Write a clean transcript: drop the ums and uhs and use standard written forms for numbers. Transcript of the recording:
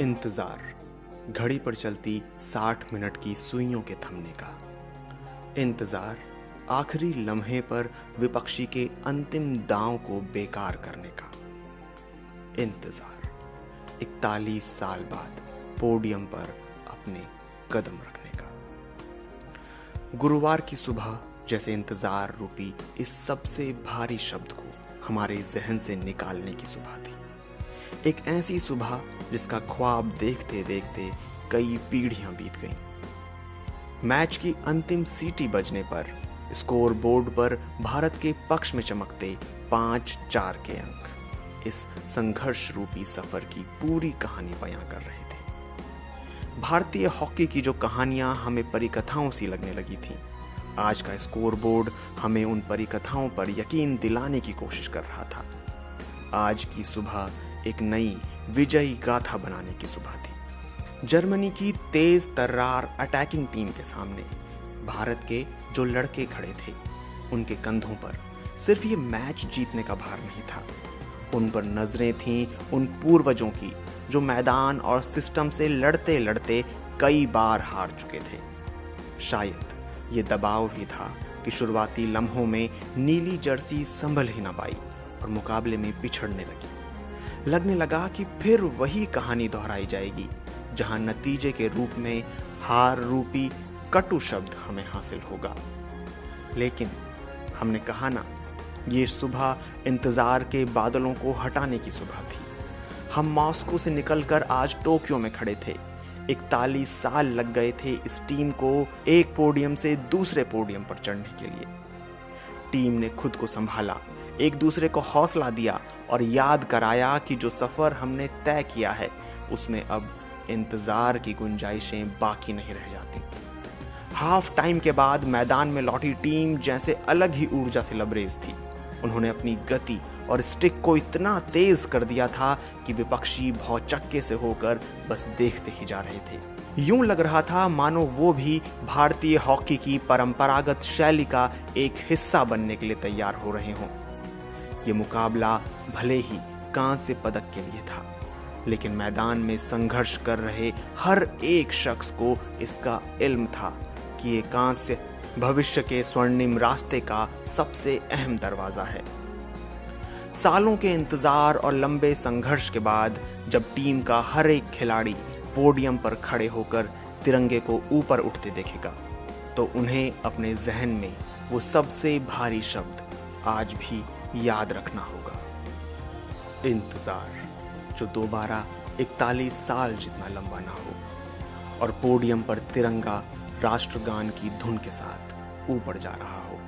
इंतजार, घड़ी पर चलती 60 मिनट की सुइयों के थमने का। इंतजार, आखिरी लम्हे पर विपक्षी के अंतिम दांव को बेकार करने का। इंतजार, 41 साल बाद पोडियम पर अपने कदम रखने का। गुरुवार की सुबह जैसे इंतजार रूपी इस सबसे भारी शब्द को हमारे जहन से निकालने की सुबह थी। एक ऐसी सुबह जिसका ख्वाब देखते देखते कई पीढ़ियां बीत गईं। मैच की अंतिम सीटी बजने पर स्कोर बोर्ड पर भारत के पक्ष में चमकते 5-4 के अंक इस संघर्ष रूपी सफर की पूरी कहानी बयां कर रहे थे। भारतीय हॉकी की जो कहानियां हमें परिकथाओं सी लगने लगी थीं, आज का स्कोर बोर्ड हमें उन परिकथाओं पर यकीन दिलाने की कोशिश कर रहा था। आज की सुबह एक नई विजयी गाथा बनाने की सुबह थी। जर्मनी की तेज तर्रार अटैकिंग टीम के सामने भारत के जो लड़के खड़े थे, उनके कंधों पर सिर्फ ये मैच जीतने का भार नहीं था, उन पर नजरें थीं उन पूर्वजों की जो मैदान और सिस्टम से लड़ते लड़ते कई बार हार चुके थे। शायद ये दबाव भी था कि शुरुआती लम्हों में नीली जर्सी संभल ही न पाई और मुकाबले में पिछड़ने लगी। लगने लगा कि फिर वही कहानी दोहराई जाएगी, जहां नतीजे के रूप में हार रूपी कटु शब्द हमें हासिल होगा। लेकिन हमने कहा ना, ये सुबह इंतजार के बादलों को हटाने की सुबह थी। हम मॉस्को से निकलकर आज टोक्यो में खड़े थे। 41 साल लग गए थे इस टीम को एक पोडियम से दूसरे पोडियम पर चढ़ने के लिए। टीम ने खुद को संभाला, एक दूसरे को हौसला दिया और याद कराया कि जो सफर हमने तय किया है उसमें अब इंतजार की गुंजाइशें बाकी नहीं रह जाती। हाफ टाइम के बाद मैदान में लौटी टीम जैसे अलग ही ऊर्जा से लबरेज थी। उन्होंने अपनी गति और स्टिक को इतना तेज कर दिया था कि विपक्षी भौचक्के से होकर बस देखते ही जा रहे थे। यूं लग रहा था मानो वो भी भारतीय हॉकी की परंपरागत शैली का एक हिस्सा बनने के लिए तैयार हो रहे हों। ये मुकाबला भले ही कांस्य पदक के लिए था, लेकिन मैदान में संघर्ष कर रहे हर एक शख्स को इसका इल्म था कि ये कांस्य भविष्य के स्वर्णिम रास्ते का सबसे अहम दरवाजा है। सालों के इंतजार और लंबे संघर्ष के बाद जब टीम का हर एक खिलाड़ी पोडियम पर खड़े होकर तिरंगे को ऊपर उठते देखेगा, तो उन्हें अपने जहन में वो सबसे भारी शब्द आज भी याद रखना होगा। इंतजार, जो दोबारा 41 साल जितना लंबा ना हो और पोडियम पर तिरंगा राष्ट्रगान की धुन के साथ ऊपर जा रहा हो।